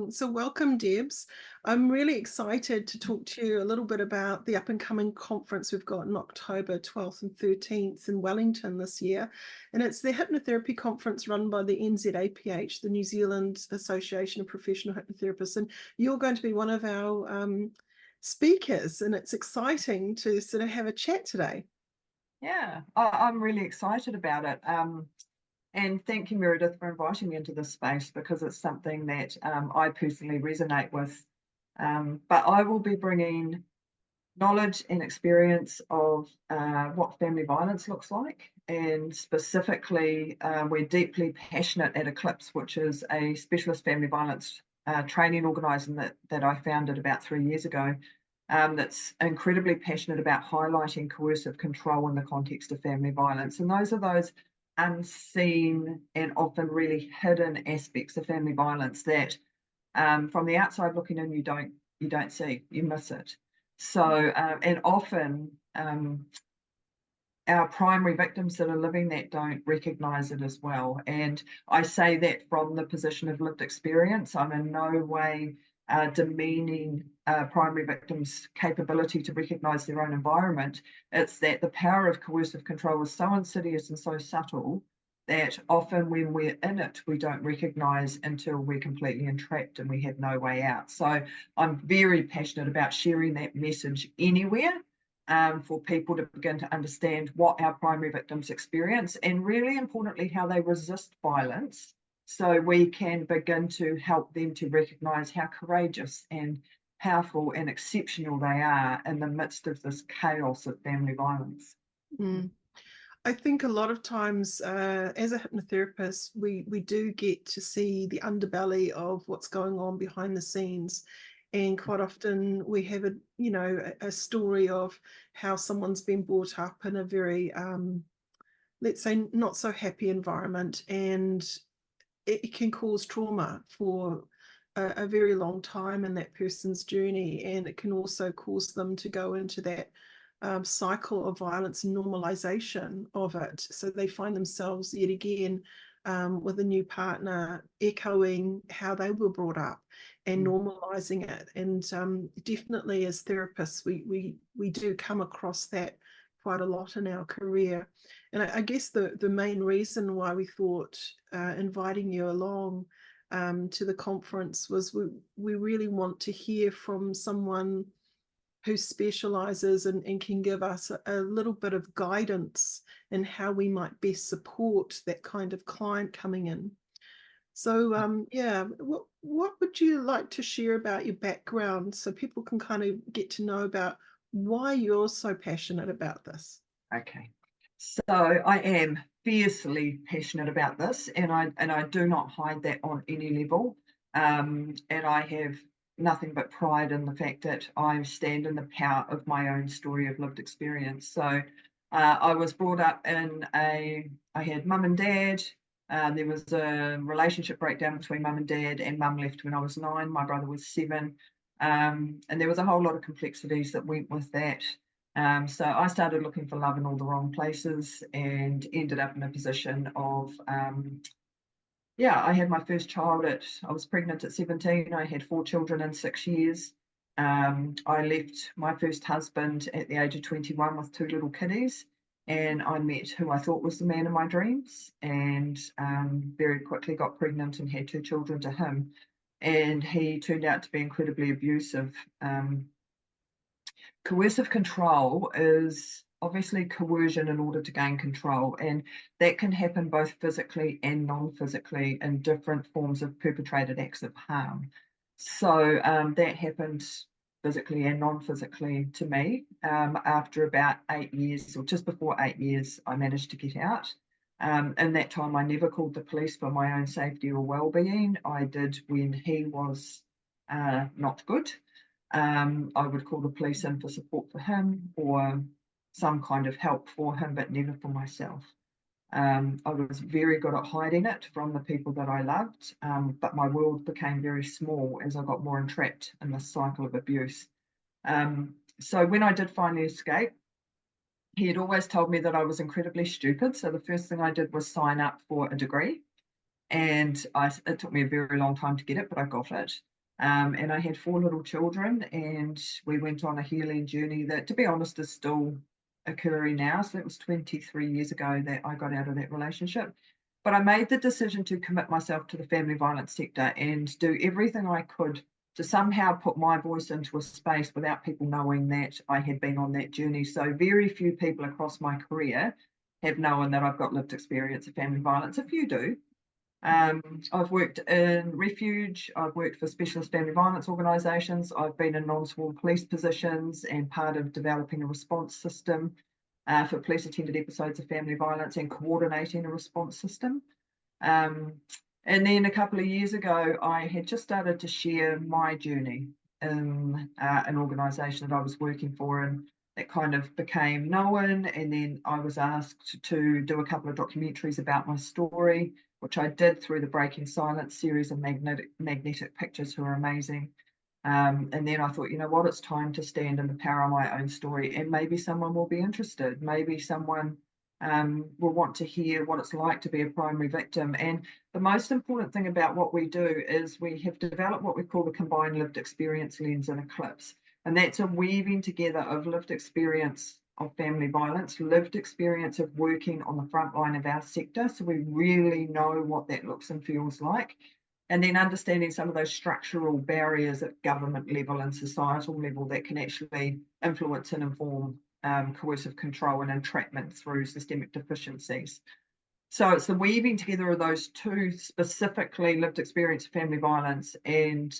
So welcome, Debs. I'm really excited to talk to you a little bit about the up and coming conference we've got in October 12th and 13th in Wellington this year. And it's the hypnotherapy conference run by the NZAPH, the New Zealand Association of Professional Hypnotherapists. And you're going to be one of our speakers, and it's exciting to sort of have a chat today. Yeah, I'm really excited about it. And thank you, Meredith, for inviting me into this space because it's something that I personally resonate with. But I will be bringing knowledge and experience of what family violence looks like. And specifically, we're deeply passionate at ECLIPSE, which is a specialist family violence training organisation that I founded about 3 years ago. That's incredibly passionate about highlighting coercive control in the context of family violence. And those are those unseen and often really hidden aspects of family violence that from the outside looking in, you don't see, you miss it. So, and often our primary victims that are living that don't recognise it as well. And I say that from the position of lived experience. I'm in no way demeaning primary victims' capability to recognise their own environment. It's that the power of coercive control is so insidious and so subtle that often when we're in it, we don't recognise until we're completely entrapped and we have no way out. So I'm very passionate about sharing that message anywhere for people to begin to understand what our primary victims experience and really importantly, how they resist violence. So we can begin to help them to recognise how courageous and powerful and exceptional they are in the midst of this chaos of family violence. Mm. I think a lot of times, as a hypnotherapist, we do get to see the underbelly of what's going on behind the scenes, and quite often we have a story of how someone's been brought up in a very, let's say, not so happy environment, and it can cause trauma for a very long time in that person's journey, and it can also cause them to go into that cycle of violence and normalization of it. So they find themselves yet again with a new partner echoing how they were brought up and normalizing it. And definitely as therapists, we do come across that quite a lot in our career. And I guess the main reason why we thought inviting you along to the conference was we really want to hear from someone who specializes and can give us a little bit of guidance in how we might best support that kind of client coming in. So yeah, what would you like to share about your background so people can kind of get to know about why you're so passionate about this? Okay, so I am fiercely passionate about this, and I do not hide that on any level. And I have nothing but pride in the fact that I stand in the power of my own story of lived experience. So I was brought up I had mum and dad. There was a relationship breakdown between mum and dad, and mum left when I was 9. My brother was 7. And there was a whole lot of complexities that went with that. So I started looking for love in all the wrong places and ended up in a position of, I had my first child I was pregnant at 17. I had 4 children in 6 years. I left my first husband at the age of 21 with 2 little kiddies, and I met who I thought was the man of my dreams, and very quickly got pregnant and had 2 children to him. And he turned out to be incredibly abusive. Coercive control is obviously coercion in order to gain control, and that can happen both physically and non-physically in different forms of perpetrated acts of harm. So that happened physically and non-physically to me. After about 8 years, or just before 8 years, I managed to get out. In that time, I never called the police for my own safety or well-being. I did when he was not good. I would call the police in for support for him or some kind of help for him, but never for myself. I was very good at hiding it from the people that I loved, but my world became very small as I got more entrapped in this cycle of abuse. So when I did finally escape, he had always told me that I was incredibly stupid. So the first thing I did was sign up for a degree. and it took me a very long time to get it, but I got it. And I had 4 little children, and we went on a healing journey that, to be honest, is still occurring now. So it was 23 years ago that I got out of that relationship. But I made the decision to commit myself to the family violence sector and do everything I could to somehow put my voice into a space without people knowing that I had been on that journey. So very few people across my career have known that I've got lived experience of family violence. A few do. I've worked in refuge, I've worked for specialist family violence organisations, I've been in non-sworn police positions and part of developing a response system for police attended episodes of family violence and coordinating a response system. And then a couple of years ago, I had just started to share my journey in an organisation that I was working for, and that kind of became known. And then I was asked to do a couple of documentaries about my story, which I did through the Breaking Silence series of magnetic pictures, who are amazing. And then I thought, you know what, it's time to stand in the power of my own story, and maybe someone will be interested. Maybe someone will want to hear what it's like to be a primary victim. And the most important thing about what we do is we have developed what we call the combined lived experience lens in ECLIPSE. And that's a weaving together of lived experience of family violence, lived experience of working on the front line of our sector. So we really know what that looks and feels like. And then understanding some of those structural barriers at government level and societal level that can actually influence and inform coercive control and entrapment through systemic deficiencies. So it's the weaving together of those two, specifically lived experience of family violence and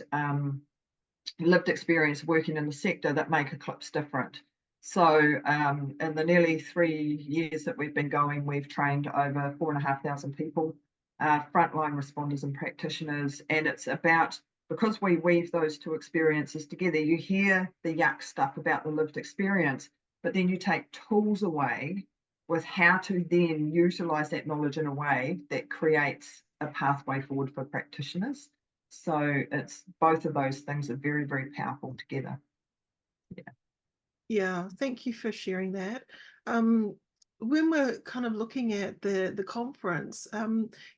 lived experience working in the sector, that make ECLIPSE different. So in the nearly 3 years that we've been going, we've trained over 4,500 people, frontline responders and practitioners. And it's about, because we weave those two experiences together, you hear the yuck stuff about the lived experience, but then you take tools away with how to then utilise that knowledge in a way that creates a pathway forward for practitioners. So it's both of those things are very, very powerful together. Yeah, thank you for sharing that. When we're kind of looking at the conference,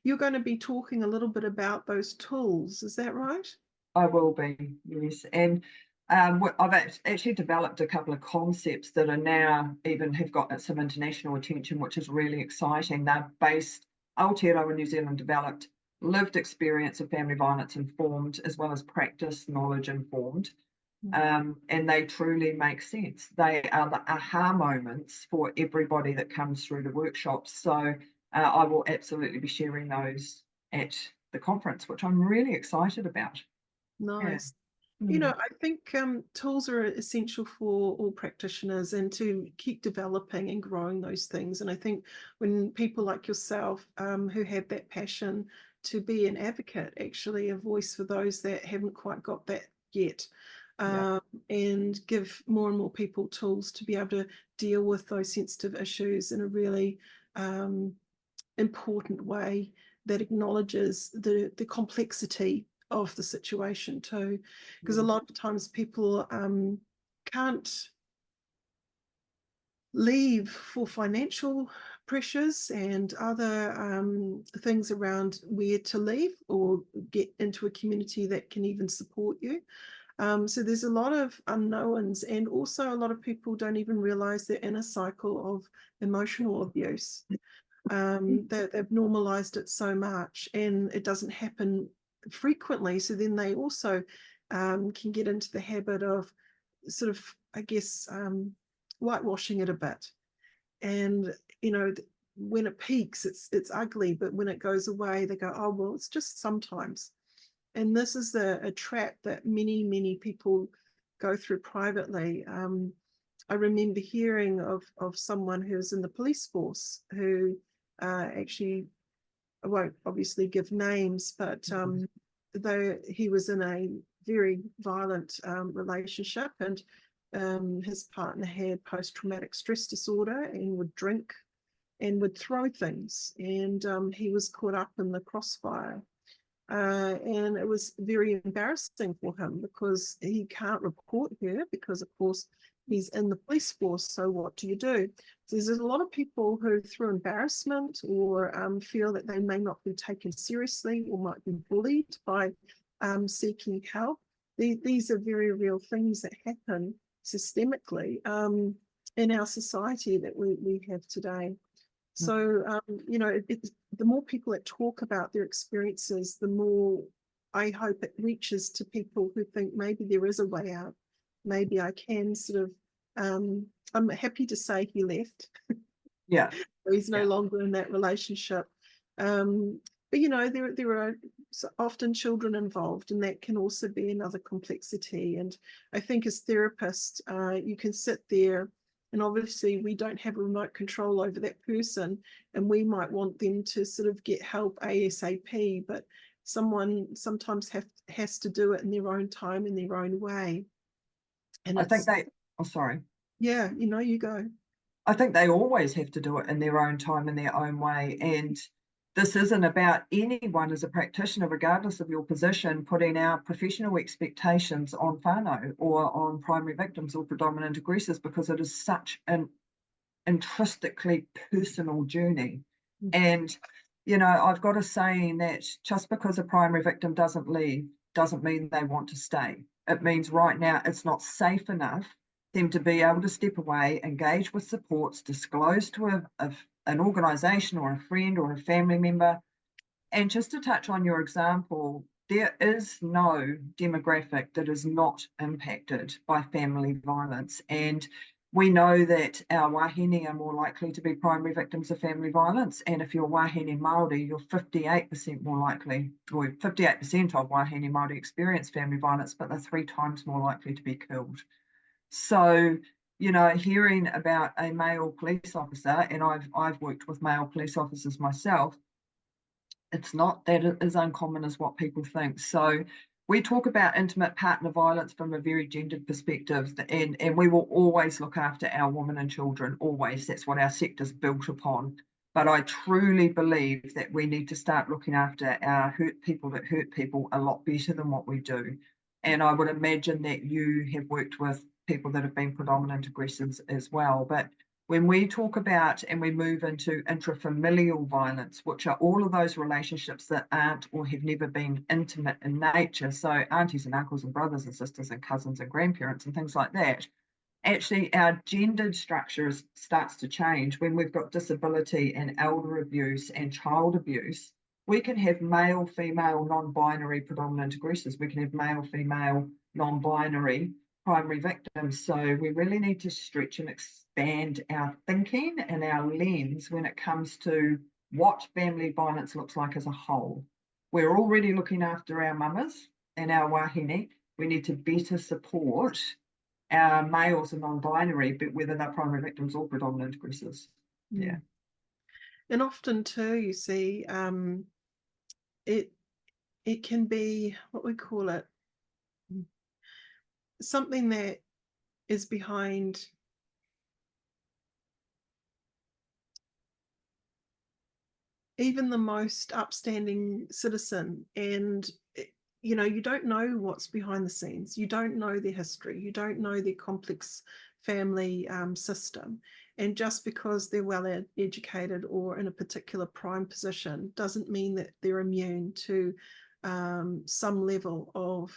you're going to be talking a little bit about those tools, is that right? I will be, yes. And I've actually developed a couple of concepts that are now even have got some international attention, which is really exciting. They're based, Aotearoa New Zealand developed lived experience of family violence informed, as well as practice knowledge informed. And they truly make sense. They are the aha moments for everybody that comes through the workshops. So I will absolutely be sharing those at the conference, which I'm really excited about. Nice. Yeah. You know, I think tools are essential for all practitioners, and to keep developing and growing those things. And I think when people like yourself who have that passion to be an advocate, actually a voice for those that haven't quite got that yet, and give more and more people tools to be able to deal with those sensitive issues in a really important way that acknowledges the complexity of the situation too, because a lot of times people can't leave for financial pressures and other things around where to live or get into a community that can even support you. So there's a lot of unknowns, and also a lot of people don't even realize they're in a cycle of emotional abuse. That they've normalized it so much, and it doesn't happen frequently. So then they also can get into the habit of sort of, I guess, whitewashing it a bit. And, you know, when it peaks, it's ugly, but when it goes away, they go, oh, well, it's just sometimes. And this is a trap that many, many people go through privately. I remember hearing of someone who's in the police force who actually, I won't obviously give names, but though he was in a very violent relationship, and his partner had post-traumatic stress disorder and would drink and would throw things, and he was caught up in the crossfire. And it was very embarrassing for him because he can't report her because, of course, he's in the police force, so what do you do? So there's a lot of people who, through embarrassment or feel that they may not be taken seriously or might be bullied by seeking help. These are very real things that happen systemically in our society that we have today. So, you know, the more people that talk about their experiences, the more I hope it reaches to people who think maybe there is a way out. Maybe I can sort of, I'm happy to say he left. Yeah. He's no longer in that relationship. But, you know, there are often children involved, and that can also be another complexity. And I think as therapists, you can sit there, and obviously we don't have remote control over that person, and we might want them to sort of get help ASAP, but someone sometimes has to do it in their own time, in their own way. And I think they, oh, sorry. Yeah, you know, you go. I think they always have to do it in their own time, in their own way. And this isn't about anyone as a practitioner, regardless of your position, putting our professional expectations on whānau or on primary victims or predominant aggressors, because it is such an intrinsically personal journey. And, you know, I've got a saying that just because a primary victim doesn't leave doesn't mean they want to stay. It means right now it's not safe enough them to be able to step away, engage with supports, disclose to an organisation or a friend or a family member. And just to touch on your example, there is no demographic that is not impacted by family violence. And we know that our wahine are more likely to be primary victims of family violence. And if you're wahine Māori, you're 58% more likely, or 58% of wahine Māori experience family violence, but they're 3 times more likely to be killed. So, you know, hearing about a male police officer, and I've worked with male police officers myself, it's not that it is uncommon as what people think. So we talk about intimate partner violence from a very gendered perspective, and we will always look after our women and children, always. That's what our sector's built upon. But I truly believe that we need to start looking after our hurt people that hurt people a lot better than what we do. And I would imagine that you have worked with people that have been predominant aggressors as well. But when we talk about and we move into intrafamilial violence, which are all of those relationships that aren't or have never been intimate in nature, so aunties and uncles and brothers and sisters and cousins and grandparents and things like that, actually our gendered structure starts to change. When we've got disability and elder abuse and child abuse, we can have male, female, non-binary predominant aggressors. We can have male, female, non-binary primary victims. So we really need to stretch and expand our thinking and our lens when it comes to what family violence looks like as a whole. We're already looking after our mamas and our wahine. We need to better support our males and non-binary, but whether they're primary victims or predominant aggressors. Yeah. And often too, you see, it can be, what we call it, something that is behind even the most upstanding citizen. And you know, you don't know what's behind the scenes. You don't know their history. You don't know their complex family system. And just because they're well educated or in a particular prime position doesn't mean that they're immune to some level of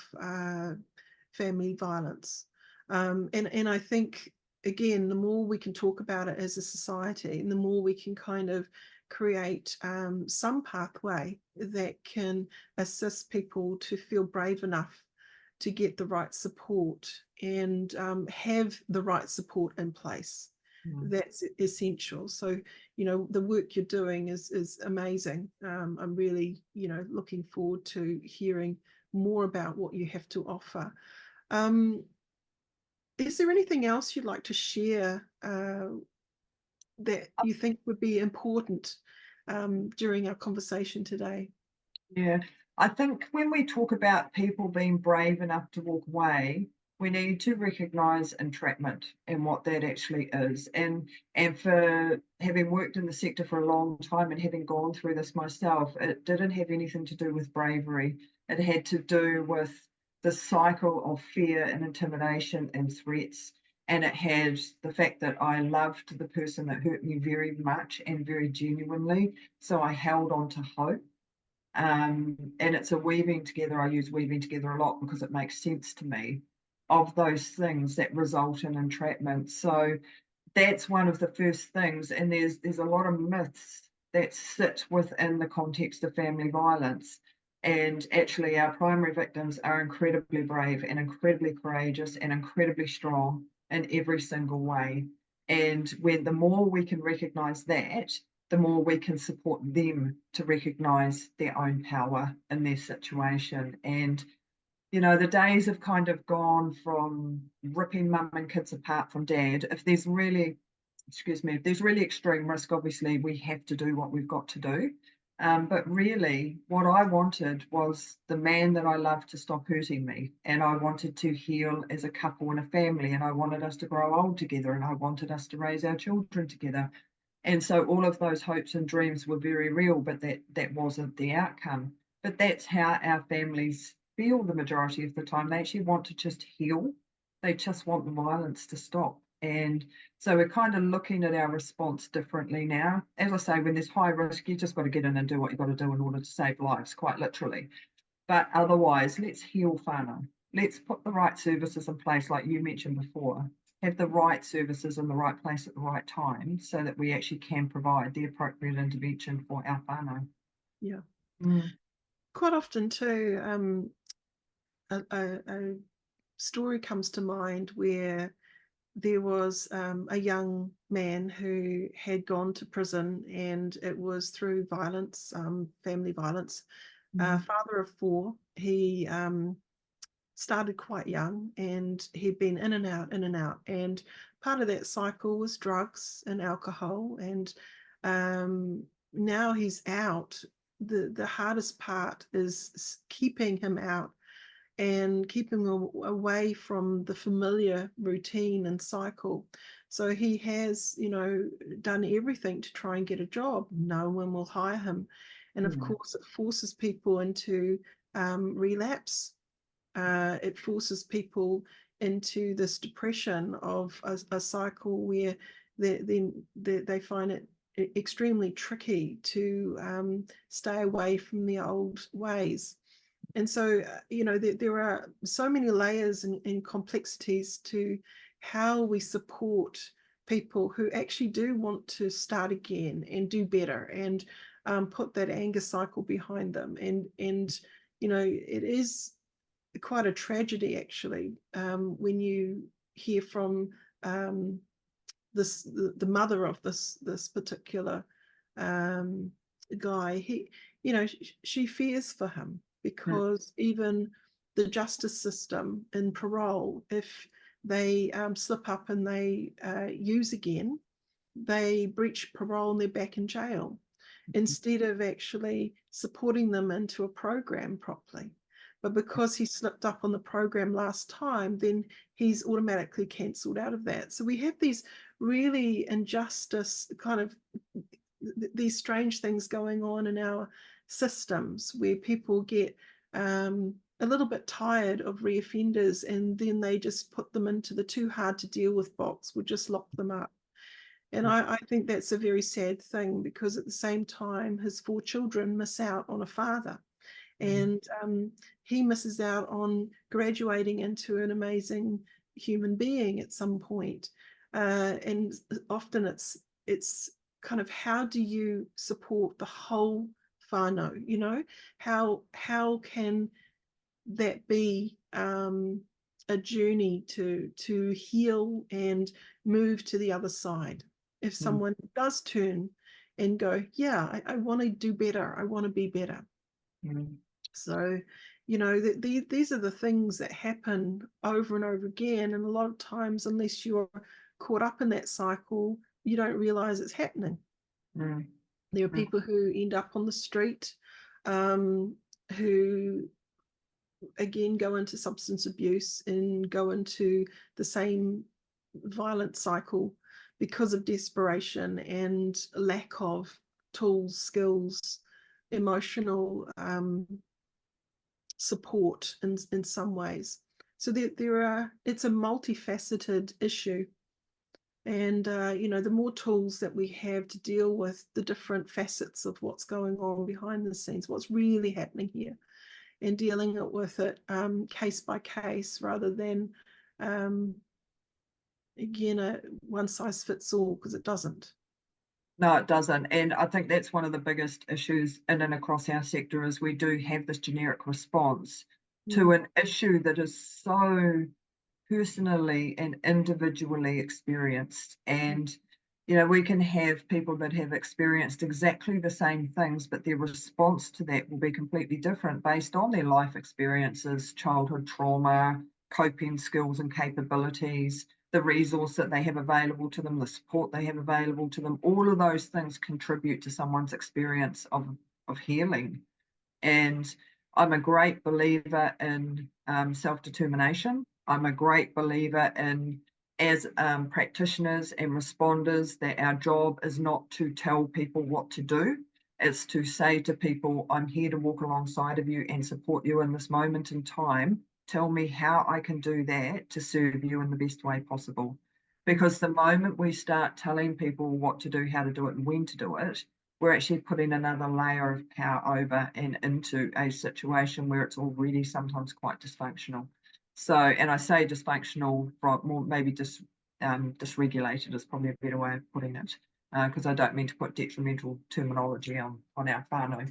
family violence. And I think, again, the more we can talk about it as a society, and the more we can kind of create some pathway that can assist people to feel brave enough to get the right support and have the right support in place. That's essential. So, you know, the work you're doing is amazing. I'm really, you know, looking forward to hearing more about what you have to offer. Is there anything else you'd like to share that you think would be important during our conversation today? Yeah, I think when we talk about people being brave enough to walk away, we need to recognise entrapment and what that actually is. And for having worked in the sector for a long time and having gone through this myself, it didn't have anything to do with bravery. It had to do with the cycle of fear and intimidation and threats. and it had the fact that I loved the person that hurt me very much and very genuinely, so I held on to hope. And it's a weaving together. I use weaving together a lot because it makes sense to me, of those things that result in entrapment. So that's one of the first things, and there's a lot of myths that sit within the context of family violence. And actually, our primary victims are incredibly brave and incredibly courageous and incredibly strong in every single way. And when the more we can recognise that, the more we can support them to recognise their own power in their situation. And you know, the days have kind of gone from ripping mum and kids apart from dad. If there's really, if there's really extreme risk, obviously we have to do what we've got to do. But really, what I wanted was the man that I loved to stop hurting me. And I wanted to heal as a couple and a family. And I wanted us to grow old together. And I wanted us to raise our children together. And so all of those hopes and dreams were very real, but that wasn't the outcome. But that's how our families feel the majority of the time. They actually want to just heal. They just want the violence to stop. And so we're kind of looking at our response differently now. As I say, when there's high risk, you just got to get in and do what you've got to do in order to save lives, quite literally. But otherwise, let's heal whānau. Let's put the right services in place, like you mentioned before, have the right services in the right place at the right time so that we actually can provide the appropriate intervention for our whānau. Yeah. Mm. Quite often too, a story comes to mind where there was a young man who had gone to prison, and it was through violence, family violence. Father of 4, he started quite young, and he'd been in and out, and part of that cycle was drugs and alcohol, and now he's out. The hardest part is keeping him out and keeping away from the familiar routine and cycle. So he has, done everything to try and get a job. No one will hire him. And of course, it forces people into relapse. It forces people into this depression of a cycle where they find it extremely tricky to stay away from the old ways. And so, there are so many layers and complexities to how we support people who actually do want to start again and do better, and put that anger cycle behind them. And it is quite a tragedy, actually, when you hear from the mother of this particular guy. She fears for him, because even the justice system in parole, if they slip up and they use again, they breach parole and they're back in jail, instead of actually supporting them into a program properly. But because he slipped up on the program last time, then he's automatically cancelled out of that. So we have these really injustice, kind of these strange things going on in our systems, where people get a little bit tired of reoffenders, and then they just put them into the too hard to deal with box. We'll just lock them up. And I think that's a very sad thing, because at the same time, his 4 children miss out on a father. And he misses out on graduating into an amazing human being at some point. And often it's kind of, how do you support the whole whānau? How can that be a journey to heal and move to the other side? If someone does turn and go, yeah, I want to do better, I want to be better. So, these are the things that happen over and over again. And a lot of times, unless you're caught up in that cycle, you don't realize it's happening. There are people who end up on the street, who again go into substance abuse and go into the same violent cycle because of desperation and lack of tools, skills, emotional support in some ways. So it's a multifaceted issue. And, the more tools that we have to deal with the different facets of what's going on behind the scenes, what's really happening here, and dealing with it case by case rather than, again, a one size fits all, because it doesn't. No, it doesn't. And I think that's one of the biggest issues in and across our sector is we do have this generic response to an issue that is so personally and individually experienced. And, we can have people that have experienced exactly the same things, but their response to that will be completely different based on their life experiences, childhood trauma, coping skills and capabilities, the resource that they have available to them, the support they have available to them. All of those things contribute to someone's experience of healing. And I'm a great believer in self-determination. I'm a great believer in, as practitioners and responders, that our job is not to tell people what to do. It's to say to people, I'm here to walk alongside of you and support you in this moment in time. Tell me how I can do that to serve you in the best way possible. Because the moment we start telling people what to do, how to do it, and when to do it, we're actually putting another layer of power over and into a situation where it's already sometimes quite dysfunctional. So, and I say dysfunctional from more maybe just dysregulated is probably a better way of putting it, because I don't mean to put detrimental terminology on our whānau.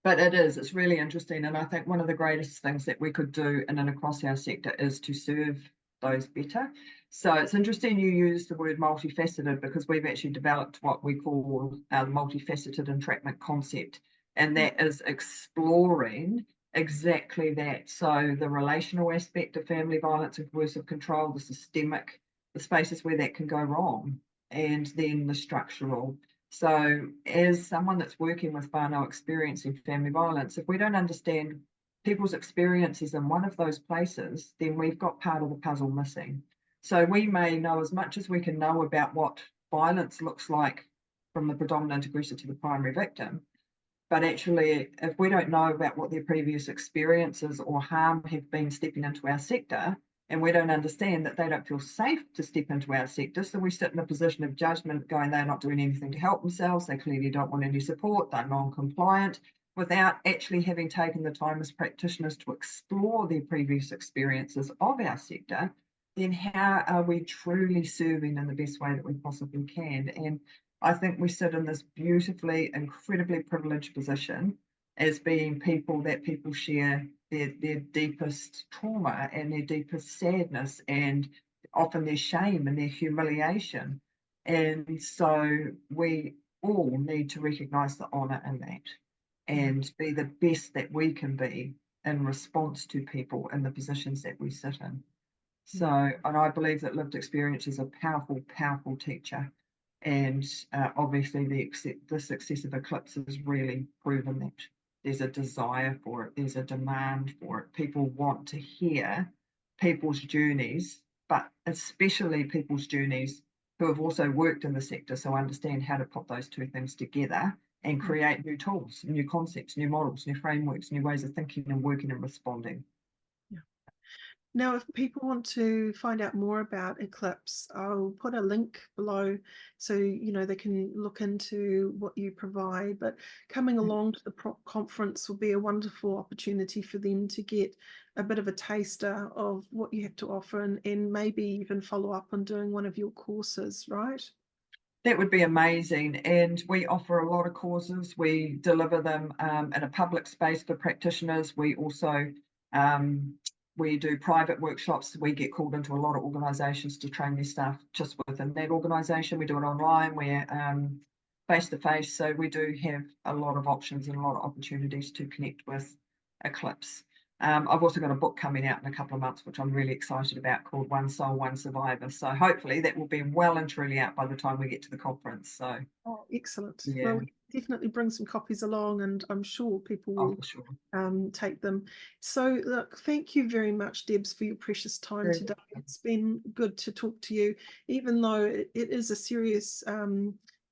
But it's really interesting. And I think one of the greatest things that we could do in and across our sector is to serve those better. So it's interesting you use the word multifaceted, because we've actually developed what we call the multifaceted entrapment concept. And that is exploring exactly that. So the relational aspect of family violence and coercive control, the systemic, the spaces where that can go wrong, and then the structural. So as someone that's working with whānau experiencing family violence, if we don't understand people's experiences in one of those places, then we've got part of the puzzle missing. So we may know as much as we can know about what violence looks like from the predominant aggressor to the primary victim, but actually, if we don't know about what their previous experiences or harm have been stepping into our sector, and we don't understand that they don't feel safe to step into our sector, so we sit in a position of judgment going, they're not doing anything to help themselves, they clearly don't want any support, they're non-compliant, without actually having taken the time as practitioners to explore their previous experiences of our sector, then how are we truly serving in the best way that we possibly can? And I think we sit in this beautifully, incredibly privileged position as being people that people share their deepest trauma and their deepest sadness, and often their shame and their humiliation. And so we all need to recognise the honour in that and be the best that we can be in response to people in the positions that we sit in. So, and I believe that lived experience is a powerful, powerful teacher. And obviously the success of ECLIPSE has really proven that. There's a desire for it, there's a demand for it. People want to hear people's journeys, but especially people's journeys who have also worked in the sector, so understand how to put those two things together and create new tools, new concepts, new models, new frameworks, new ways of thinking and working and responding. Now, if people want to find out more about ECLIPSE, I'll put a link below so they can look into what you provide. But coming along to the conference will be a wonderful opportunity for them to get a bit of a taster of what you have to offer, and maybe even follow up on doing one of your courses, right? That would be amazing. And we offer a lot of courses. We deliver them in a public space for practitioners. We also we do private workshops. We get called into a lot of organisations to train their staff just within that organisation. We do it online. We're face-to-face. So we do have a lot of options and a lot of opportunities to connect with ECLIPSE. I've also got a book coming out in a couple of months, which I'm really excited about, called One Soul, One Survivor. So hopefully that will be well and truly out by the time we get to the conference. So, excellent. Yeah. Well, definitely bring some copies along, and I'm sure people will for sure. Take them. So look, thank you very much, Debbs, for your precious time Very today. welcome. It's been good to talk to you, even though it is a serious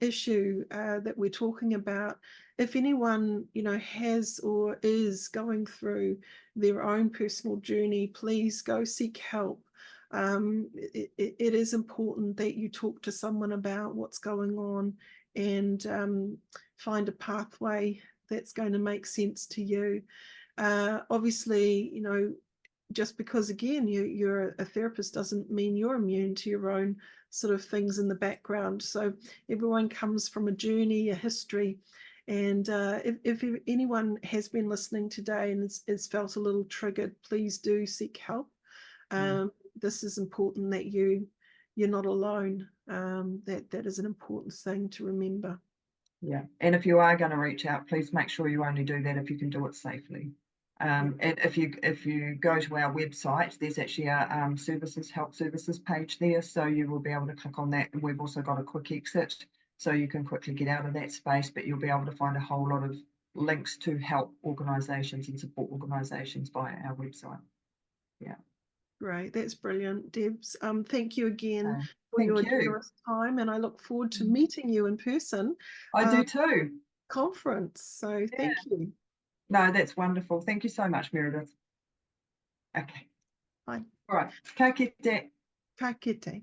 issue that we're talking about, if anyone, has or is going through their own personal journey, please go seek help. It is important that you talk to someone about what's going on and find a pathway that's going to make sense to you. Obviously, just because, again, you're a therapist doesn't mean you're immune to your own sort of things in the background. So everyone comes from a journey, a history. And if anyone has been listening today and is felt a little triggered, please do seek help. This is important that you're not alone. That is an important thing to remember. Yeah, and if you are going to reach out, please make sure you only do that if you can do it safely. And if you go to our website, there's actually a help services page there, so you will be able to click on that. And we've also got a quick exit, so you can quickly get out of that space, but you'll be able to find a whole lot of links to help organisations and support organisations via our website. Yeah. Great, that's brilliant, Debs. Thank you again for Thank your you. generous time, and I look forward to meeting you in person. I do too. Conference, so thank you. No, that's wonderful. Thank you so much, Meredith. Okay. Bye. All right. Ka kite. Ka kite.